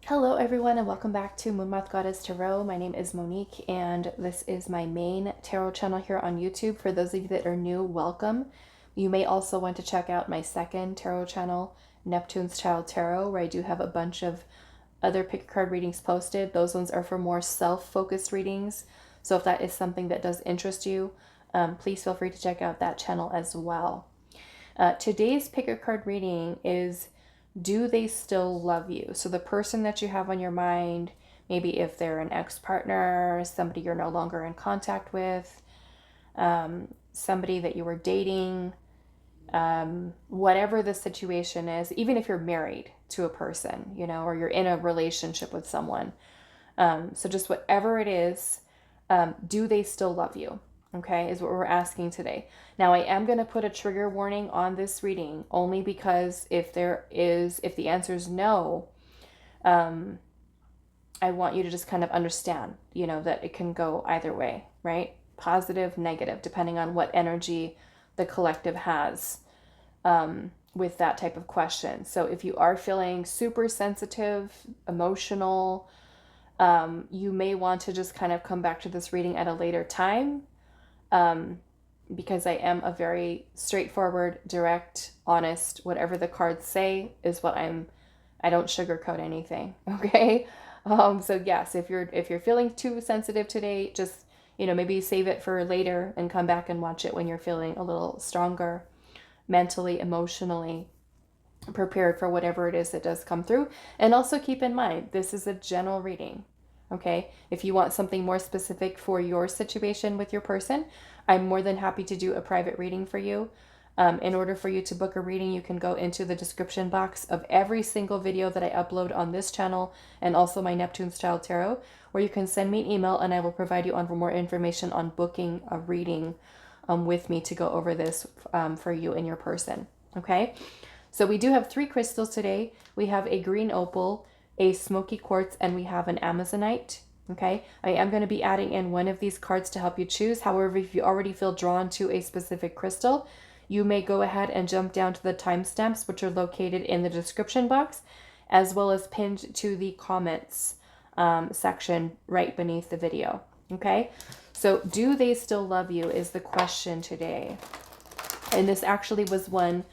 Hello everyone and welcome back to Moonmothgoddess Tarot. My name is Monique and this is my main tarot channel here on YouTube. For those of you that are new, welcome. You may also want to check out my second tarot channel, Neptune's Child Tarot, where I do have a bunch of other pick a card readings posted. Those ones are for more self-focused readings. So if that is something that does interest you, please feel free to check out that channel as well. Today's pick a card reading is, do they still love you? So the person that you have on your mind, maybe if they're an ex-partner, somebody you're no longer in contact with, somebody that you were dating, whatever the situation is, even if you're married to a person, you know, or you're in a relationship with someone. So just whatever it is, do they still love you? Okay, is what we're asking today. Now, I am going to put a trigger warning on this reading only because if the answer is no, I want you to just kind of understand, you know, that it can go either way, right? Positive, negative, depending on what energy the collective has with that type of question. So if you are feeling super sensitive, emotional, you may want to just kind of come back to this reading at a later time. Because I am a very straightforward, direct, honest, whatever the cards say is what I don't sugarcoat anything. Okay. So yes, if you're feeling too sensitive today, just, you know, maybe save it for later and come back and watch it when you're feeling a little stronger mentally, emotionally prepared for whatever it is that does come through. And also keep in mind, this is a general reading. Okay, if you want something more specific for your situation with your person, I'm more than happy to do a private reading for you. In order for you to book a reading, you can go into the description box of every single video that I upload on this channel and also my Neptune's Child Tarot, where you can send me an email and I will provide you on more information on booking a reading with me to go over this for you and your person. Okay, so we do have 3 crystals today. We have a green opal, a smoky quartz, and we have an amazonite. Okay, I am going to be adding in one of these cards to help you choose. However, if you already feel drawn to a specific crystal, you may go ahead and jump down to the timestamps, which are located in the description box, as well as pinned to the comments section right beneath the video. Okay, so do they still love you is the question today. And this actually was one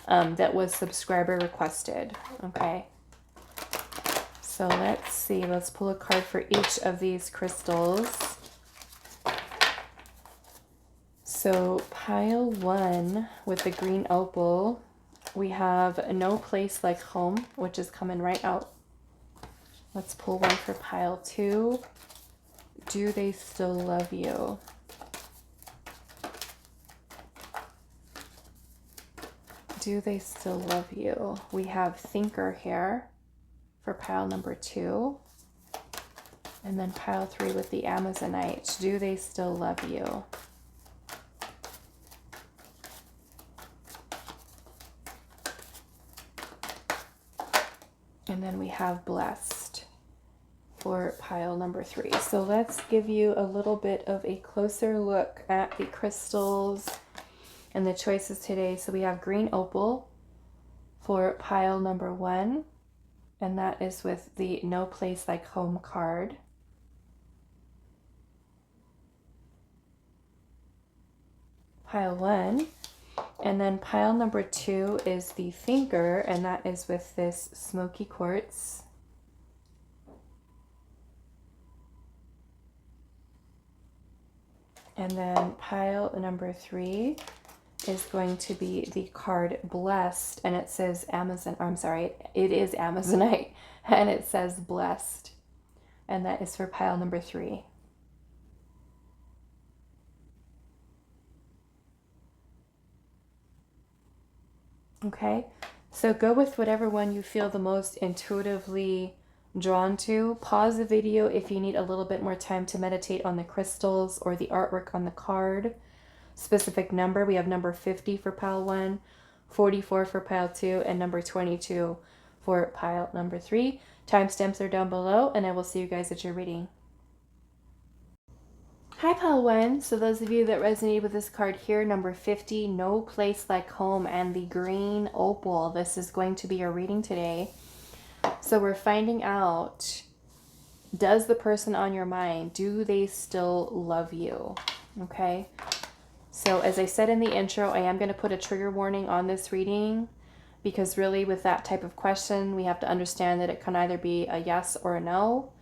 that was subscriber requested. Okay. So let's see, let's pull a card for each of these crystals. So pile 1 with the green opal, we have No Place Like Home, which is coming right out. Let's pull one for pile 2. Do they still love you? Do they still love you? We have Thinker here for pile number 2, and then pile 3 with the amazonite. Do they still love you? And then we have Blessed for pile number 3. So let's give you a little bit of a closer look at the crystals and the choices today. So we have green opal for pile number 1. And that is with the No Place Like Home card. Pile 1. And then pile number 2 is the Thinker, and that is with this smoky quartz. And then pile number 3 is going to be the card Blessed, and it says it is Amazonite, and it says Blessed, and that is for pile number 3. Okay, so go with whatever one you feel the most intuitively drawn to. Pause the video if you need a little bit more time to meditate on the crystals or the artwork on the card. Specific number, we have number 50 for pile 1, 44 for pile 2, and number 22 for pile number 3. Timestamps are down below, and I will see you guys at your reading. Hi pile 1, so those of you that resonate with this card here, number 50, No Place Like Home, and the green opal, this is going to be your reading today. So we're finding out, does the person on your mind, do they still love you? Okay. So as I said in the intro, I am going to put a trigger warning on this reading, because really with that type of question, we have to understand that it can either be a yes or a no.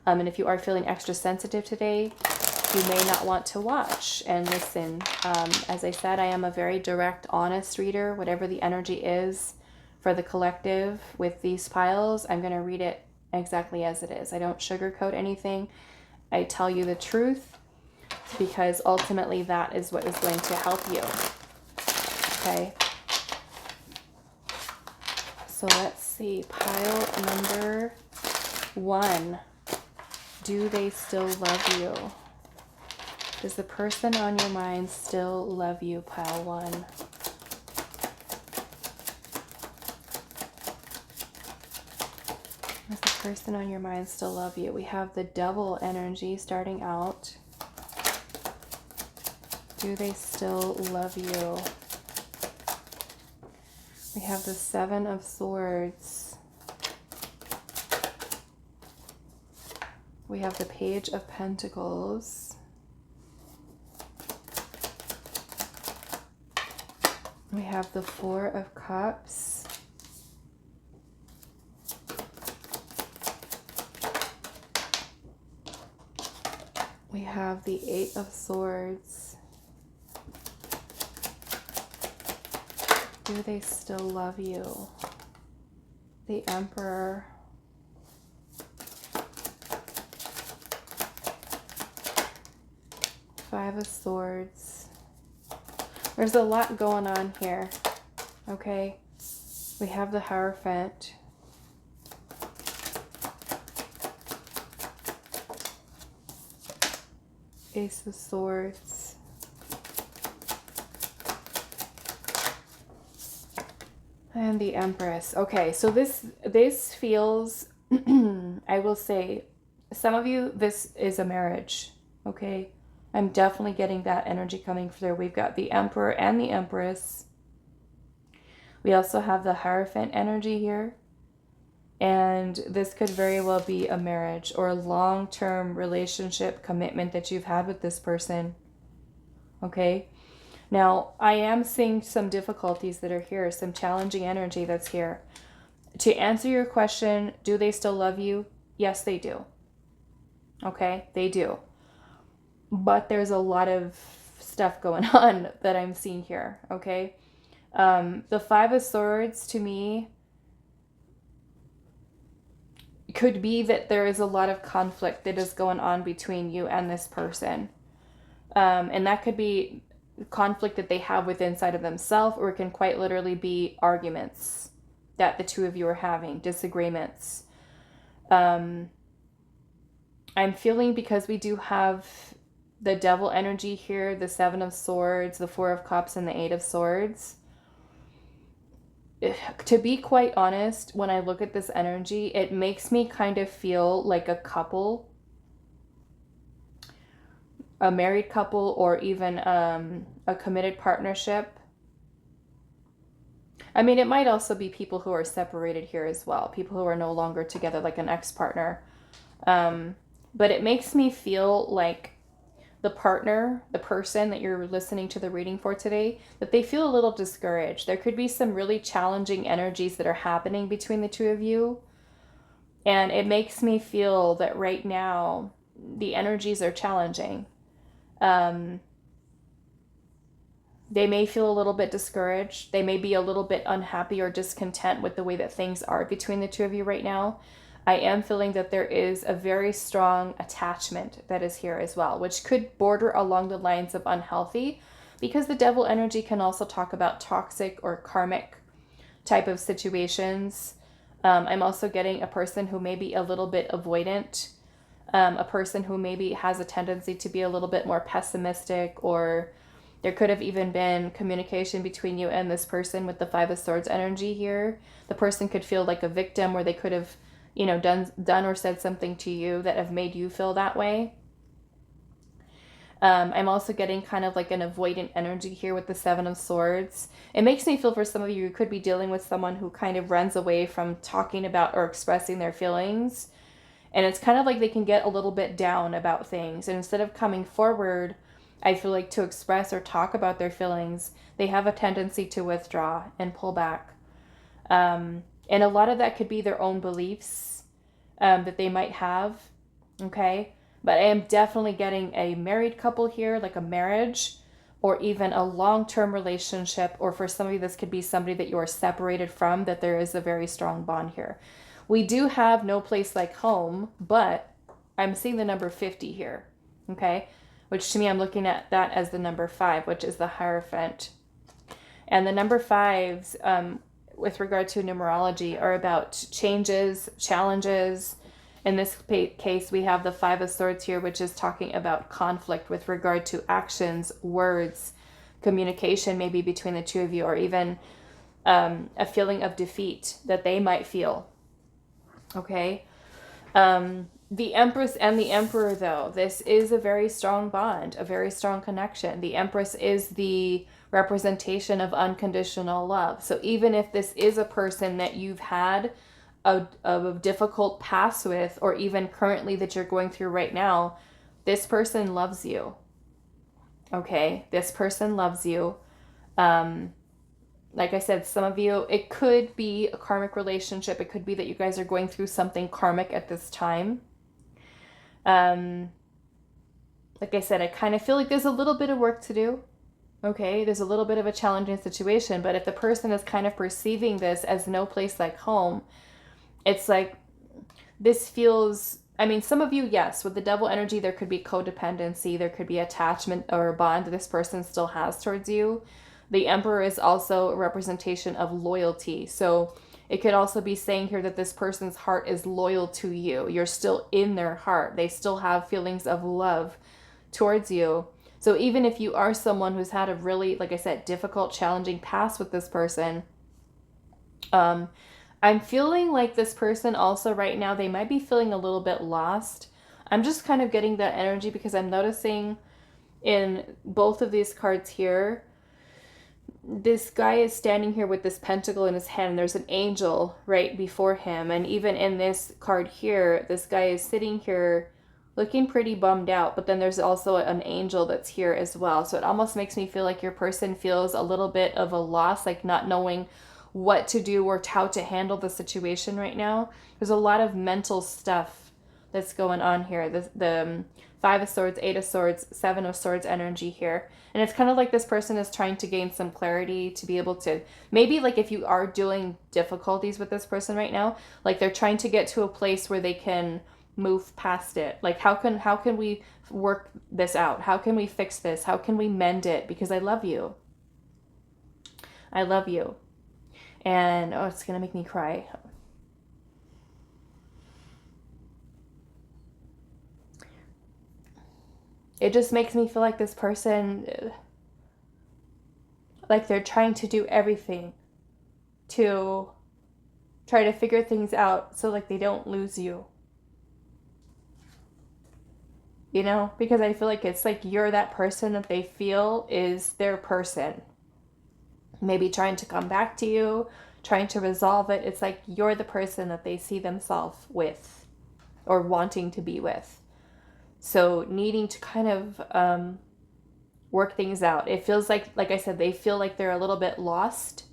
And if you are feeling extra sensitive today, you may not want to watch and listen. As I said, I am a very direct, honest reader. Whatever the energy is for the collective with these piles, I'm going to read it exactly as it is. I don't sugarcoat anything. I tell you the truth, because ultimately that is what is going to help you. Okay. So let's see. Pile number 1. Do they still love you? Does the person on your mind still love you? Pile 1. Does the person on your mind still love you? We have the Devil energy starting out. Do they still love you? We have the 7 of Swords. We have the Page of Pentacles. We have the 4 of Cups. We have the 8 of Swords. Do they still love you? The Emperor. Five of Swords. There's a lot going on here, okay? We have the Hierophant. Ace of Swords. And the Empress. Okay, so this feels, I will say, some of you, this is a marriage, okay? I'm definitely getting that energy coming through. We've got the Emperor and the Empress. We also have the Hierophant energy here. And this could very well be a marriage or a long-term relationship commitment that you've had with this person. Okay? Now, I am seeing some difficulties that are here, some challenging energy that's here. To answer your question, do they still love you? Yes, they do. Okay? They do. But there's a lot of stuff going on that I'm seeing here. Okay? The 5 of Swords, to me, could be that there is a lot of conflict that is going on between you and this person. And that could be conflict that they have with inside of themselves, or it can quite literally be arguments that the two of you are having, disagreements. I'm feeling, because we do have the Devil energy here, the 7 of Swords, the 4 of Cups, and the 8 of Swords. To be quite honest, when I look at this energy, it makes me kind of feel like a couple, a married couple, or even a committed partnership. I mean, it might also be people who are separated here as well, people who are no longer together, like an ex-partner. But it makes me feel like the partner, the person that you're listening to the reading for today, that they feel a little discouraged. There could be some really challenging energies that are happening between the two of you. And it makes me feel that right now, the energies are challenging. They may feel a little bit discouraged. They may be a little bit unhappy or discontent with the way that things are between the two of you right now. I am feeling that there is a very strong attachment that is here as well, which could border along the lines of unhealthy, because the Devil energy can also talk about toxic or karmic type of situations. I'm also getting a person who may be a little bit avoidant, a person who maybe has a tendency to be a little bit more pessimistic, or there could have even been communication between you and this person with the 5 of Swords energy here. The person could feel like a victim, or they could have, you know, done or said something to you that have made you feel that way. I'm also getting kind of like an avoidant energy here with the Seven of Swords. It makes me feel for some of you, you could be dealing with someone who kind of runs away from talking about or expressing their feelings. And it's kind of like they can get a little bit down about things. And instead of coming forward, I feel like to express or talk about their feelings, they have a tendency to withdraw and pull back. And a lot of that could be their own beliefs that they might have. Okay. But I am definitely getting a married couple here, like a marriage, or even a long-term relationship, or for some of you, this could be somebody that you are separated from, that there is a very strong bond here. We do have no place like home, but I'm seeing the number 50 here, okay? Which to me, I'm looking at that as the number 5, which is the Hierophant. And the number 5s, with regard to numerology, are about changes, challenges. In this case, we have the 5 of Swords here, which is talking about conflict with regard to actions, words, communication, maybe between the two of you, or even a feeling of defeat that they might feel. Okay. The Empress and the Emperor, though, this is a very strong bond, a very strong connection. The Empress is the representation of unconditional love. So even if this is a person that you've had a difficult past with, or even currently that you're going through right now, this person loves you. Okay, this person loves you. Like I said, some of you, it could be a karmic relationship. It could be that you guys are going through something karmic at this time. Like I said, I kind of feel like there's a little bit of work to do. Okay, there's a little bit of a challenging situation, but if the person is kind of perceiving this as no place like home, it's like this feels, I mean, some of you, yes, with the Devil energy, there could be codependency, there could be attachment or a bond this person still has towards you. The Emperor is also a representation of loyalty. So it could also be saying here that this person's heart is loyal to you. You're still in their heart. They still have feelings of love towards you. So even if you are someone who's had a really, like I said, difficult, challenging past with this person, I'm feeling like this person also right now, they might be feeling a little bit lost. I'm just kind of getting that energy because I'm noticing in both of these cards here, this guy is standing here with this pentacle in his hand. There's an angel right before him. And even in this card here, this guy is sitting here looking pretty bummed out. But then there's also an angel that's here as well. So it almost makes me feel like your person feels a little bit of a loss, like not knowing what to do or how to handle the situation right now. There's a lot of mental stuff that's going on here. The 5 of Swords, 8 of Swords, 7 of Swords energy here. And it's kind of like this person is trying to gain some clarity to be able to, maybe like if you are doing difficulties with this person right now, like they're trying to get to a place where they can move past it. Like how can we work this out? How can we fix this? How can we mend it? Because I love you. I love you. And oh, it's gonna make me cry. It just makes me feel like this person, like they're trying to do everything to try to figure things out so like they don't lose you. You know, because I feel like it's like you're that person that they feel is their person. Maybe trying to come back to you, trying to resolve it. It's like you're the person that they see themselves with or wanting to be with. So needing to kind of work things out. It feels like I said, they feel like they're a little bit lost.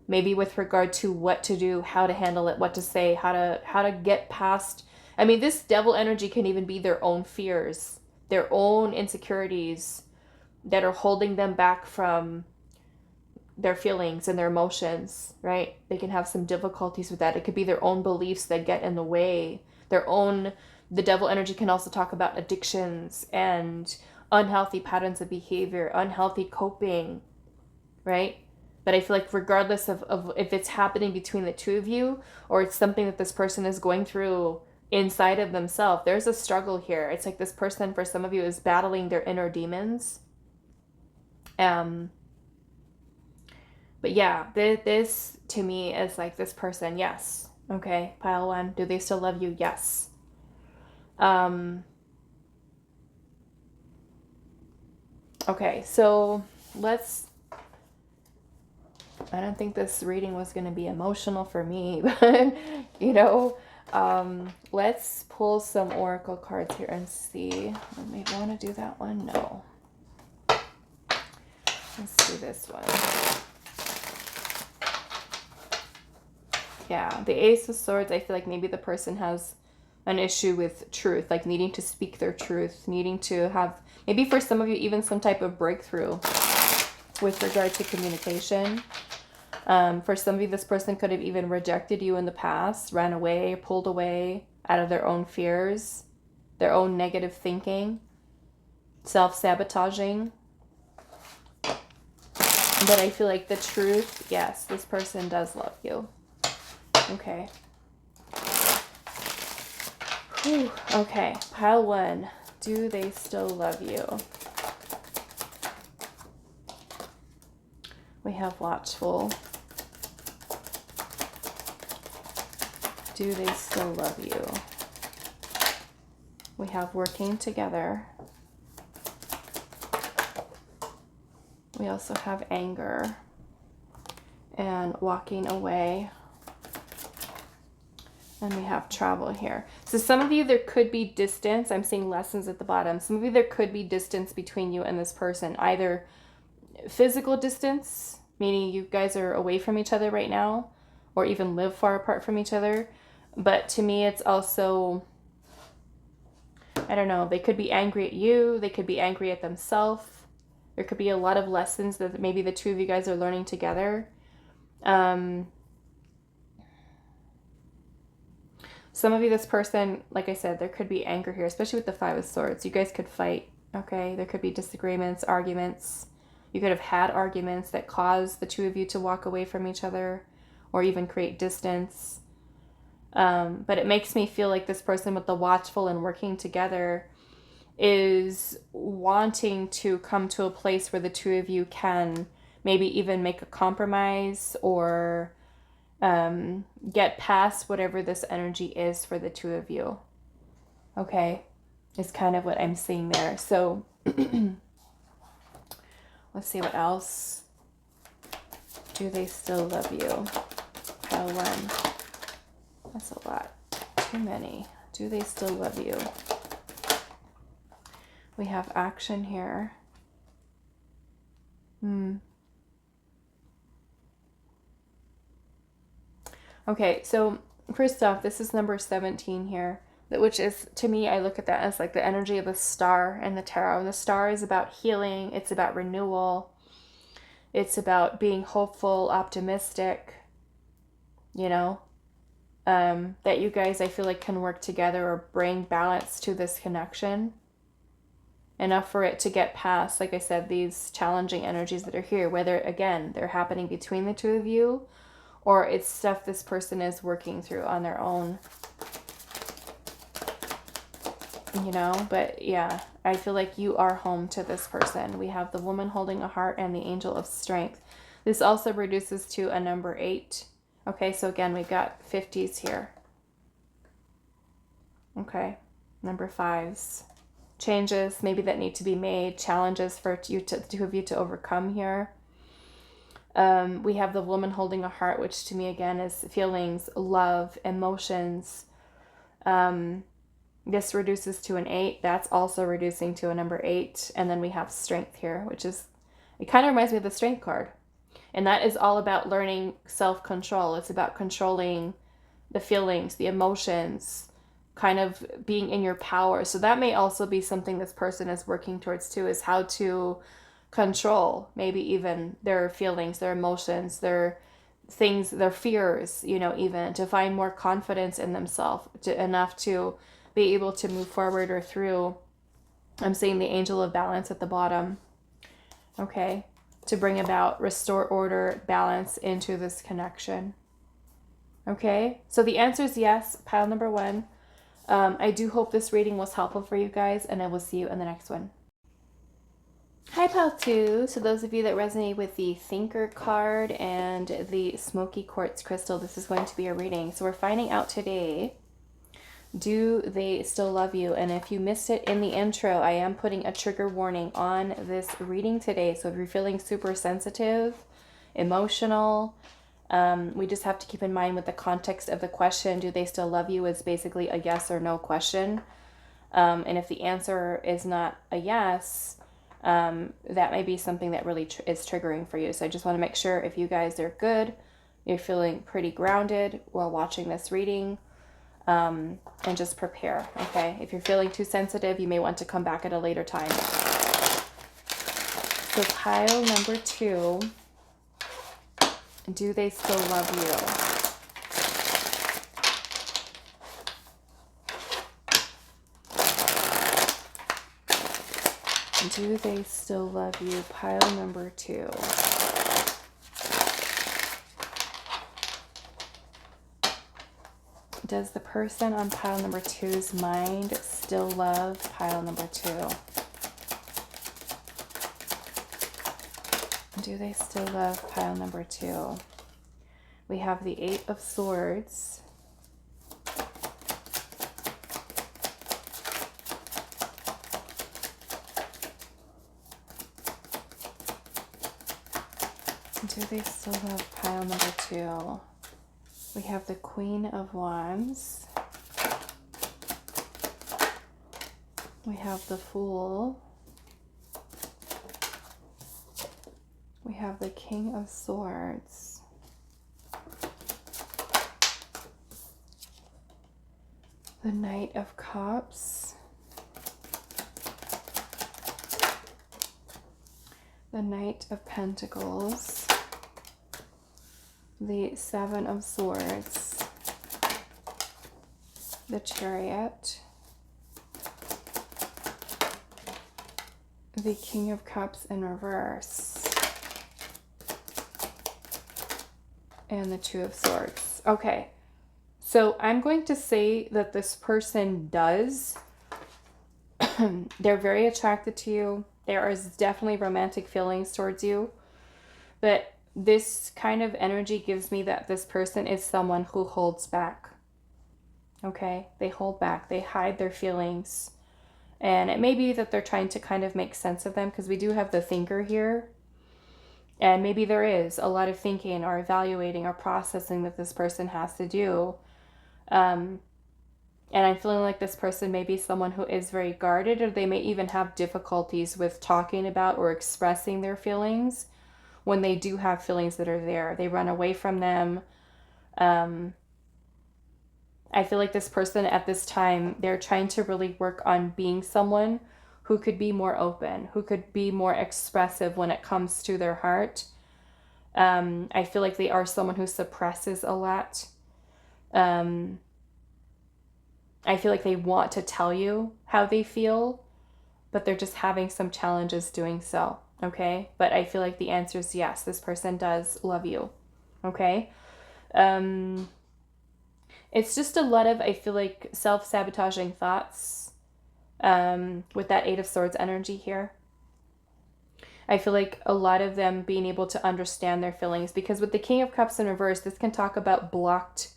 Maybe with regard to what to do, how to handle it, what to say, how to get past. I mean, this Devil energy can even be their own fears, their own insecurities that are holding them back from their feelings and their emotions, right? They can have some difficulties with that. It could be their own beliefs that get in the way, the Devil energy can also talk about addictions and unhealthy patterns of behavior, unhealthy coping, right? But I feel like regardless of if it's happening between the two of you or it's something that this person is going through inside of themselves, there's a struggle here. It's like this person, for some of you, is battling their inner demons. But yeah, this to me is like this person, yes. Okay, pile 1. Do they still love you? Yes. Okay, so let's, I don't think this reading was going to be emotional for me, but, you know, let's pull some oracle cards here and see. I maybe want to do that one. No. Let's do this one. Yeah, the Ace of Swords, I feel like maybe the person has an issue with truth, like needing to speak their truth, needing to have, maybe for some of you, even some type of breakthrough with regard to communication. For some of you, this person could have even rejected you in the past, ran away, pulled away out of their own fears, their own negative thinking, self-sabotaging. But I feel like the truth, yes, this person does love you. Okay. Whew. Okay, pile one. Do they still love you? We have watchful. Do they still love you? We have working together. We also have anger and walking away. And we have travel here. So some of you, there could be distance. I'm seeing lessons at the bottom. Some of you, there could be distance between you and this person. Either physical distance, meaning you guys are away from each other right now, or even live far apart from each other. But to me, it's also, I don't know, they could be angry at you. They could be angry at themselves. There could be a lot of lessons that maybe the two of you guys are learning together. Some of you, this person, like I said, there could be anger here, especially with the Five of Swords. You guys could fight, okay? There could be disagreements, arguments. You could have had arguments that caused the two of you to walk away from each other or even create distance. But it makes me feel like this person with the watchful and working together is wanting to come to a place where the two of you can maybe even make a compromise or get past whatever this energy is for the two of you. Okay, is kind of what I'm seeing there. So let's see what else. Do they still love you? Pile one. That's a lot. Too many. Do they still love you? We have action here. Okay, so first off, this is number 17 here, which is, to me, I look at that as like the energy of the star and the tarot. And the star is about healing. It's about renewal. It's about being hopeful, optimistic, you know, that you guys, I feel like, can work together or bring balance to this connection. Enough for it to get past, like I said, these challenging energies that are here, whether, again, they're happening between the two of you or it's stuff this person is working through on their own. You know, but yeah, I feel like you are home to this person. We have the woman holding a heart and the angel of strength. This also reduces to a number 8. Okay, so again, we've got 50s here. Okay, number 5s. Changes maybe that need to be made, challenges for you to, the two of you to overcome here. We have the woman holding a heart, which to me again is feelings, love, emotions. This reduces to an 8. That's also reducing to a number 8. And then we have strength here, which is, it kind of reminds me of the strength card. And that is all about learning self-control. It's about controlling the feelings, the emotions, kind of being in your power. So that may also be something this person is working towards too, is how to control maybe even their feelings, their emotions, their things, their fears, you know, even to find more confidence in themselves enough to be able to move forward or through. I'm seeing the angel of balance at the bottom. Okay, to bring about, restore order, balance into this connection. Okay, so the answer is yes, pile number 1. I do hope this reading was helpful for you guys, and I will see you in the next one. Hi, pile 2. So those of you that resonate with the Thinker card and the Smokey Quartz crystal, this is going to be a reading. So we're finding out today Do they still love you? And if you missed it in the intro, I am putting a trigger warning on this reading today. So if you're feeling super sensitive, emotional, we just have to keep in mind with the context of the question, do they still love you, is basically a yes or no question. And if the answer is not a yes, that may be something that really is triggering for you. So I just want to make sure if you guys are good, you're feeling pretty grounded while watching this reading, and just prepare, okay? If you're feeling too sensitive, you may want to come back at a later time. So pile number 2, do they still love you? Do they still love you? Pile number 2. Does the person on pile number 2's mind still love pile number 2? Do they still love pile number 2? We have the 8 of Swords. Do they still love pile number 2? We have the Queen of Wands. We have the Fool. We have the King of Swords. The Knight of Cups. The Knight of Pentacles. The 7 of Swords, the Chariot, the King of Cups in reverse, and the 2 of Swords. Okay, so I'm going to say that this person does. They're very attracted to you. There is definitely romantic feelings towards you, but this kind of energy gives me that this person is someone who holds back. Okay? They hold back. They hide their feelings. And it may be that they're trying to kind of make sense of them, because we do have the thinker here. And maybe there is a lot of thinking or evaluating or processing that this person has to do. And I'm feeling like this person may be someone who is very guarded, or they may even have difficulties with talking about or expressing their feelings. When they do have feelings that are there, they run away from them. I feel like this person at this time, they're trying to really work on being someone who could be more open, who could be more expressive when it comes to their heart. I feel like they are someone who suppresses a lot. I feel like they want to tell you how they feel, but they're just having some challenges doing so. Okay, but I feel like the answer is yes, this person does love you. Okay, it's just a lot of, I feel like, self-sabotaging thoughts with that 8 of Swords energy here. I feel like a lot of them being able to understand their feelings, because with the King of Cups in reverse, this can talk about blocked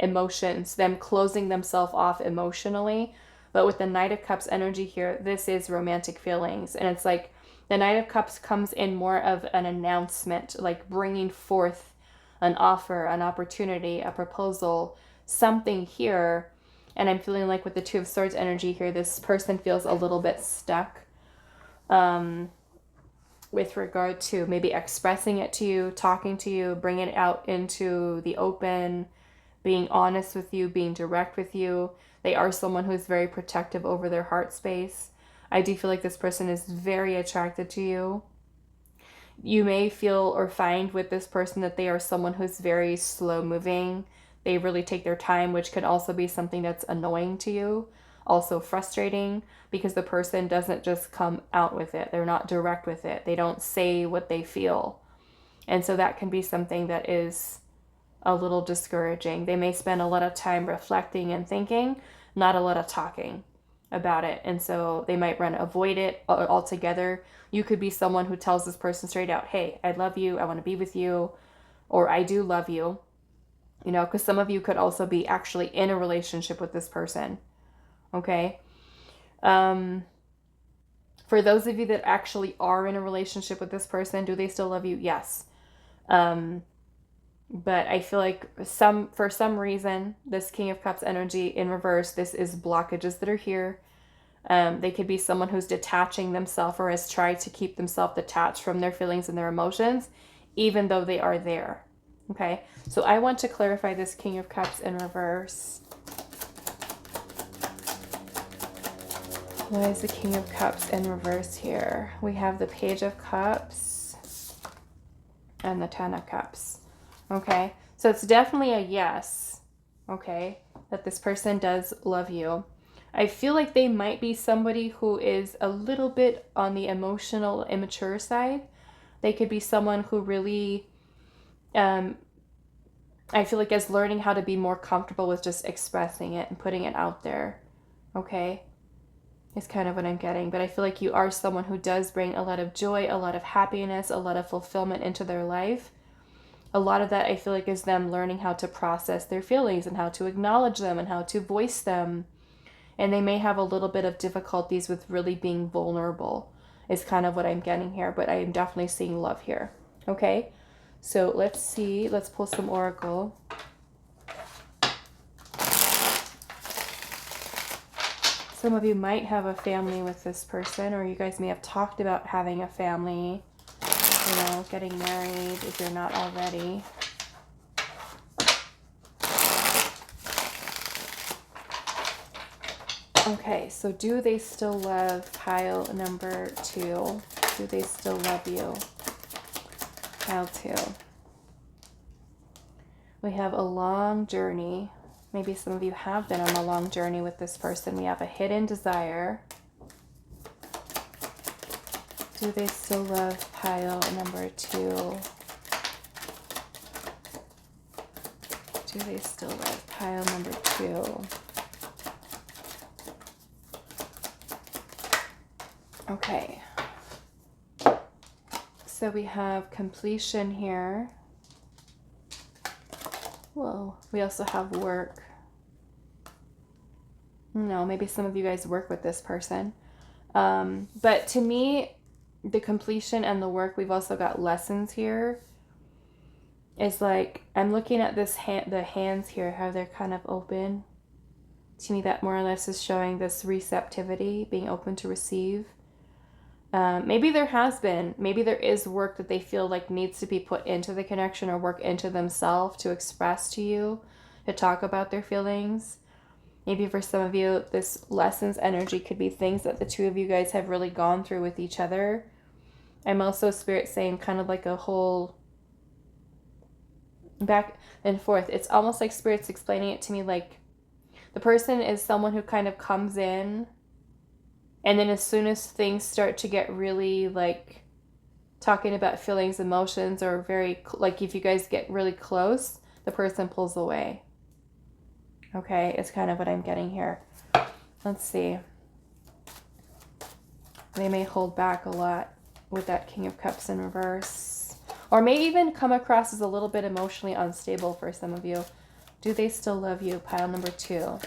emotions, them closing themselves off emotionally. But with the Knight of Cups energy here, this is romantic feelings, and it's like the Knight of Cups comes in more of an announcement, like bringing forth an offer, an opportunity, a proposal, something here. And I'm feeling like with the 2 of Swords energy here, this person feels a little bit stuck with regard to maybe expressing it to you, talking to you, bringing it out into the open, being honest with you, being direct with you. They are someone who's very protective over their heart space. I do feel like this person is very attracted to you. You may feel or find with this person that they are someone who's very slow moving. They really take their time, which could also be something that's annoying to you, also frustrating, because the person doesn't just come out with it. They're not direct with it. They don't say what they feel. And so that can be something that is a little discouraging. They may spend a lot of time reflecting and thinking, not a lot of talking about it. And so they might avoid it altogether. You could be someone who tells this person straight out, hey, I love you, I want to be with you, or I do love you. You know, because some of you could also be actually in a relationship with this person. Okay. For those of you that actually are in a relationship with this person, do they still love you? Yes. But I feel like for some reason, this King of Cups energy in reverse, this is blockages that are here. They could be someone who's detaching themselves or has tried to keep themselves detached from their feelings and their emotions, even though they are there. Okay, so I want to clarify this King of Cups in reverse. Why is the King of Cups in reverse here? We have the Page of Cups and the Ten of Cups. Okay, so it's definitely a yes, okay, that this person does love you. I feel like they might be somebody who is a little bit on the emotional, immature side. They could be someone who really, I feel like is learning how to be more comfortable with just expressing it and putting it out there, okay? Is kind of what I'm getting. But I feel like you are someone who does bring a lot of joy, a lot of happiness, a lot of fulfillment into their life. A lot of that I feel like is them learning how to process their feelings and how to acknowledge them and how to voice them. And they may have a little bit of difficulties with really being vulnerable is kind of what I'm getting here. But I am definitely seeing love here. Okay, so let's see. Let's pull some oracle. Some of you might have a family with this person, or you guys may have talked about having a family, you know, getting married if you're not already. Okay, so do they still love pile number 2? Do they still love you? Pile 2. We have a long journey. Maybe some of you have been on a long journey with this person. We have a hidden desire. Do they still love pile number 2? Do they still love pile number 2? Okay. So we have completion here. Whoa, we also have work. No, maybe some of you guys work with this person. But to me, the completion and the work, we've also got lessons here. It's like, I'm looking at this the hands here, how they're kind of open. To me, that more or less is showing this receptivity, being open to receive. Maybe there is work that they feel like needs to be put into the connection or work into themselves to express to you, to talk about their feelings. Maybe for some of you, this lessons energy could be things that the two of you guys have really gone through with each other. I'm also Spirit saying kind of like a whole back and forth. It's almost like Spirit's explaining it to me like the person is someone who kind of comes in, and then as soon as things start to get really like talking about feelings, emotions, or very like if you guys get really close, the person pulls away. Okay, it's kind of what I'm getting here. Let's see. They may hold back a lot with that King of Cups in reverse. Or may even come across as a little bit emotionally unstable for some of you. Do they still love you? Pile number 2.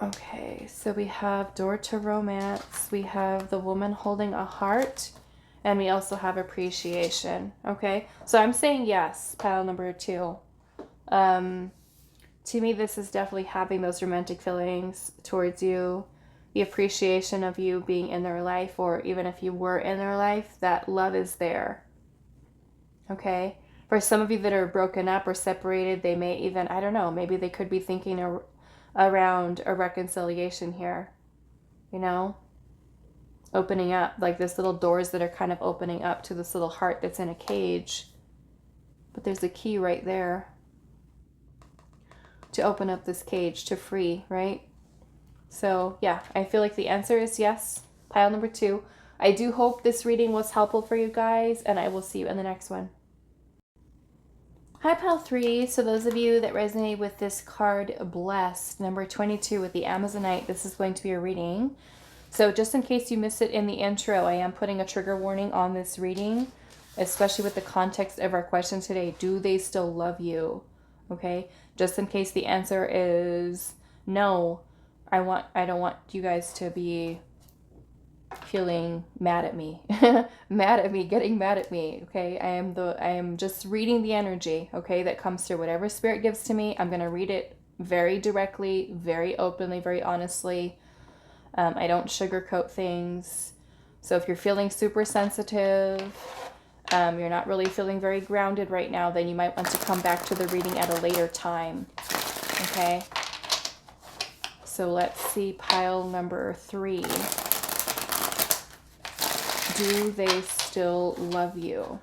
Okay, so we have door to romance. We have the woman holding a heart. And we also have appreciation. Okay, so I'm saying yes, pile number 2. To me, this is definitely having those romantic feelings towards you. The appreciation of you being in their life, or even if you were in their life, that love is there. Okay, for some of you that are broken up or separated, they may even, I don't know, maybe they could be thinking around a reconciliation here, you know, opening up, like this little doors that are kind of opening up to this little heart that's in a cage. But there's a key right there to open up this cage, to free, right? So yeah, I feel like the answer is yes, pile number 2. I do hope this reading was helpful for you guys, and I will see you in the next one. Hi, pile 3. So those of you that resonate with this card, blessed, number 22 with the Amazonite, this is going to be a reading. So just in case you missed it in the intro, I am putting a trigger warning on this reading, especially with the context of our question today. Do they still love you? Okay, just in case the answer is no, I don't want you guys to be feeling mad at me. Getting mad at me. Okay, I am just reading the energy, okay, that comes through. Whatever spirit gives to me, I'm going to read it very directly, very openly, very honestly. I don't sugarcoat things. So if you're feeling super sensitive, you're not really feeling very grounded right now, then you might want to come back to the reading at a later time. Okay? So let's see pile number 3. Do they still love you?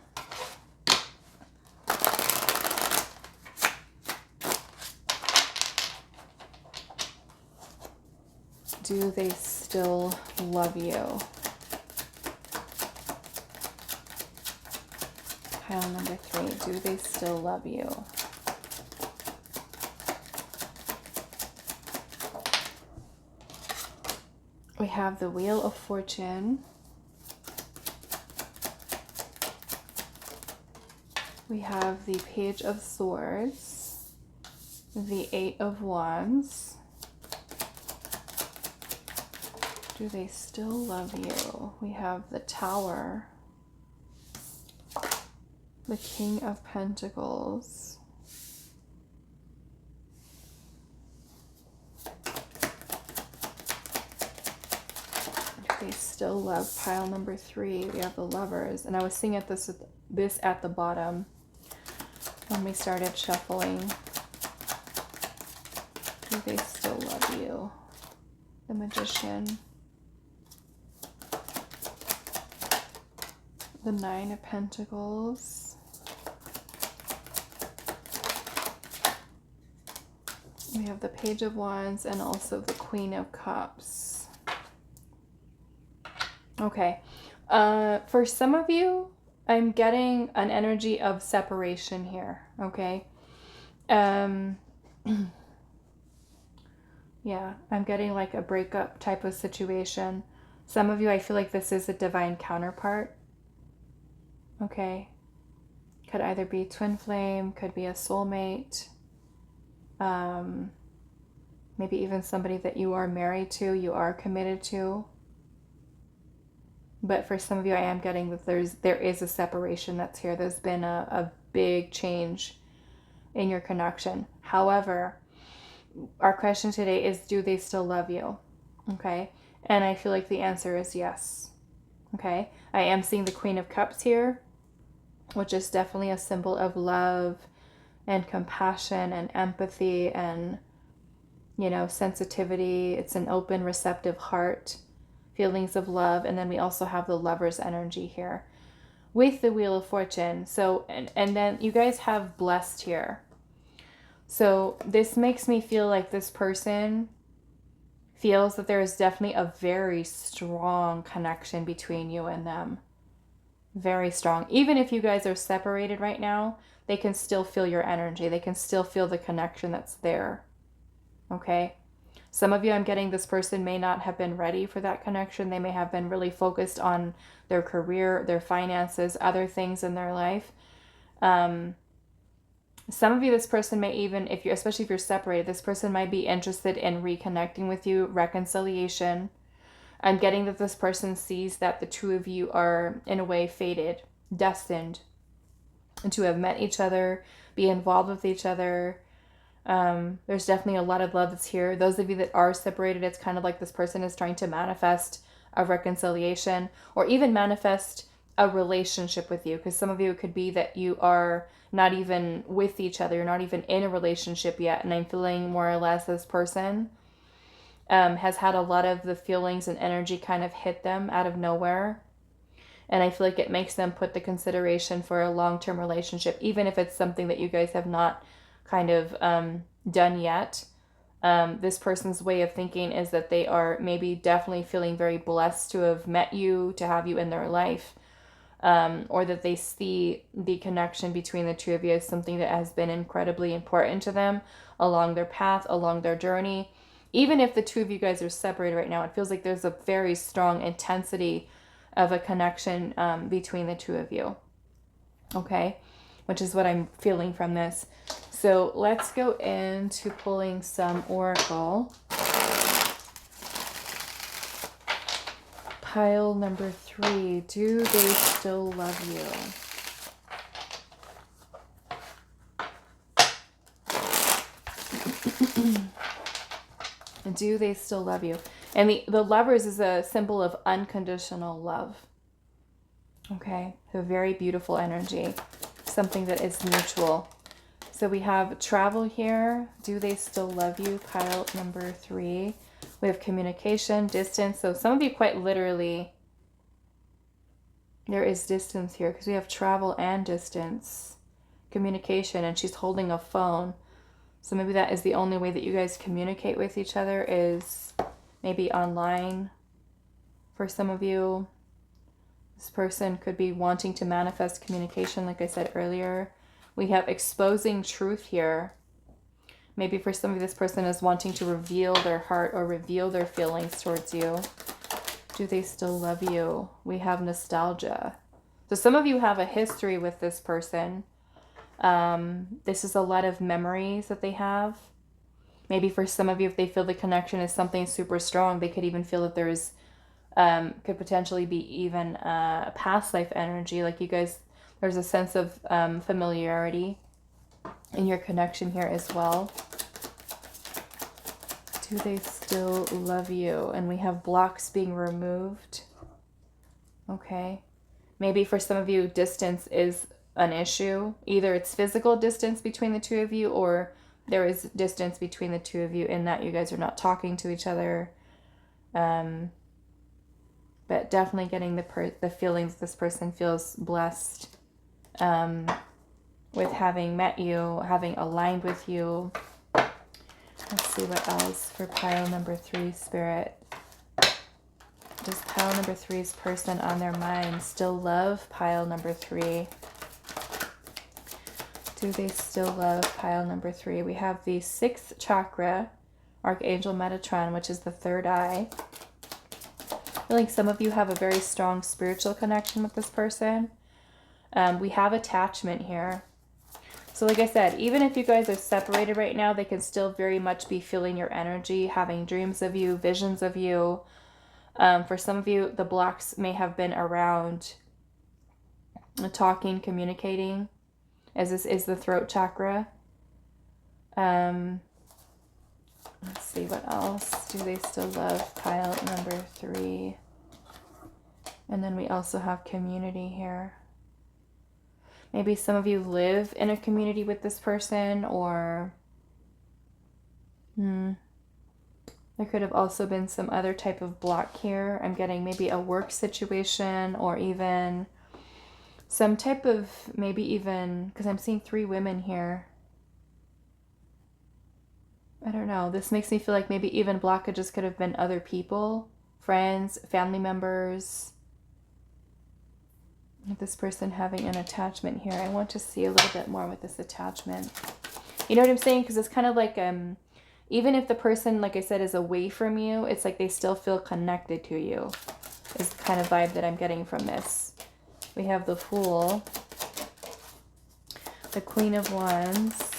Do they still love you? Pile number 3. Do they still love you? We have the Wheel of Fortune. We have the Page of Swords. The 8 of Wands. Do they still love you? We have the Tower. The King of Pentacles. Do they still love? Pile number 3. We have the Lovers. And I was seeing this at the bottom when we started shuffling. Do they still love you? The Magician. The 9 of Pentacles. We have the Page of Wands and also the Queen of Cups. Okay. For some of you, I'm getting an energy of separation here. Okay. Yeah, I'm getting like a breakup type of situation. Some of you, I feel like this is a divine counterpart. Okay. Could either be twin flame, could be a soulmate. Maybe even somebody that you are married to, you are committed to. But for some of you, I am getting that there is a separation that's here. There's been a big change in your connection. However, our question today is, do they still love you? Okay. And I feel like the answer is yes. Okay. I am seeing the Queen of Cups here, which is definitely a symbol of love and compassion and empathy and, sensitivity. It's an open, receptive heart, feelings of love. And then we also have the Lover's energy here with the Wheel of Fortune. So, and then you guys have blessed here. So this makes me feel like this person feels that there is definitely a very strong connection between you and them. Very strong. Even if you guys are separated right now, they can still feel your energy. They can still feel the connection that's there. Okay? Some of you, I'm getting this person may not have been ready for that connection. They may have been really focused on their career, their finances, other things in their life. Some of you, this person may even, especially if you're separated, this person might be interested in reconnecting with you, reconciliation. I'm getting that this person sees that the two of you are, in a way, fated, destined to have met each other, be involved with each other. There's definitely a lot of love that's here. Those of you that are separated, it's kind of like this person is trying to manifest a reconciliation or even manifest a relationship with you. Because some of you, it could be that you are not even with each other. You're not even in a relationship yet. And I'm feeling more or less this person has had a lot of the feelings and energy kind of hit them out of nowhere. And I feel like it makes them put the consideration for a long-term relationship, even if it's something that you guys have not kind of done yet. This person's way of thinking is that they are maybe definitely feeling very blessed to have met you, to have you in their life, or that they see the connection between the two of you as something that has been incredibly important to them along their path, along their journey. Even if the two of you guys are separated right now, it feels like there's a very strong intensity of a connection between the two of you. Okay? Which is what I'm feeling from this. So let's go into pulling some oracle. Pile number 3. Do they still love you? Do they still love you? And the Lovers is a symbol of unconditional love. Okay, a very beautiful energy. Something that is mutual. So we have travel here. Do they still love you? Pile number 3. We have communication, distance. So some of you quite literally, there is distance here because we have travel and distance. Communication, and she's holding a phone. So maybe that is the only way that you guys communicate with each other, is maybe online. For some of you, this person could be wanting to manifest communication, like I said earlier. We have exposing truth here. Maybe for some of you, this person is wanting to reveal their heart or reveal their feelings towards you. Do they still love you? We have nostalgia. So some of you have a history with this person. This is a lot of memories that they have. Maybe for some of you, if they feel the connection is something super strong, they could even feel that there's, could potentially be even past life energy. Like you guys, there's a sense of familiarity in your connection here as well. Do they still love you? And we have blocks being removed. Okay. Maybe for some of you, distance is an issue. Either it's physical distance between the two of you, or there is distance between the two of you in that you guys are not talking to each other. But definitely getting the feelings this person feels blessed with having met you, having aligned with you. Let's see what else for pile number 3, Spirit. Does pile number 3's person on their mind still love pile number 3? Do they still love pile number 3? We have the 6th chakra, Archangel Metatron, which is the 3rd eye. I feel like some of you have a very strong spiritual connection with this person. We have attachment here. So like I said, even if you guys are separated right now, they can still very much be feeling your energy, having dreams of you, visions of you. For some of you, the blocks may have been around talking, communicating, as this is the throat chakra. Let's see what else. Do they still love pile number 3? And then we also have community here. Maybe some of you live in a community with this person, or there could have also been some other type of block here. I'm getting maybe a work situation, or even some type of, maybe even, because I'm seeing 3 women here. I don't know. This makes me feel like maybe even blockages could have been other people, friends, family members. With this person having an attachment here. I want to see a little bit more with this attachment. You know what I'm saying? Because it's kind of like, even if the person, like I said, is away from you, it's like they still feel connected to you. Is the kind of vibe that I'm getting from this. We have the Fool, the Queen of Wands,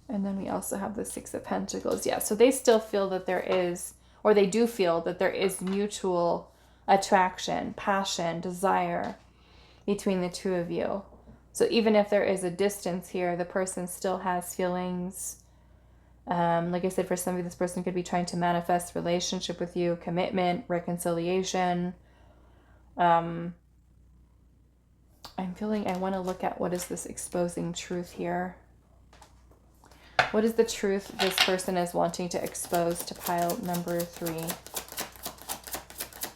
and then we also have the 6 of Pentacles. Yeah, so they still feel that there is, or they do feel that there is mutual attraction, passion, desire between the two of you. So even if there is a distance here, the person still has feelings. Like I said, for some of you, this person could be trying to manifest relationship with you, commitment, reconciliation. I'm feeling I want to look at what is this exposing truth here. What is the truth this person is wanting to expose to pile number 3?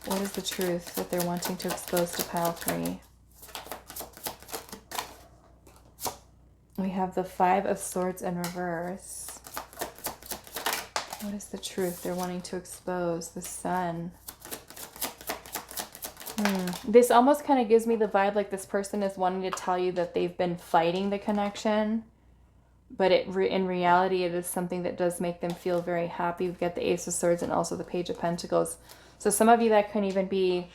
What is the truth that they're wanting to expose to pile 3? We have the 5 of Swords in reverse. What is the truth they're wanting to expose? The Sun. This almost kind of gives me the vibe like this person is wanting to tell you that they've been fighting the connection. but in reality, it is something that does make them feel very happy. We've got the Ace of Swords and also the Page of Pentacles. So some of you, that can even be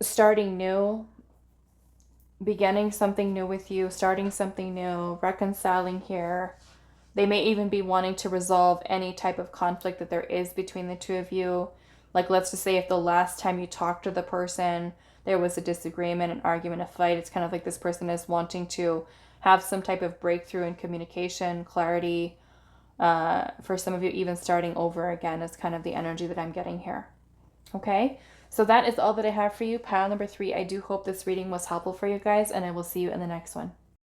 starting new, beginning something new with you, starting something new, reconciling here. They may even be wanting to resolve any type of conflict that there is between the two of you. Like, let's just say if the last time you talked to the person, there was a disagreement, an argument, a fight, it's kind of like this person is wanting to have some type of breakthrough in communication, clarity. For some of you, even starting over again is kind of the energy that I'm getting here. Okay, so that is all that I have for you. Pile number 3. I do hope this reading was helpful for you guys, and I will see you in the next one.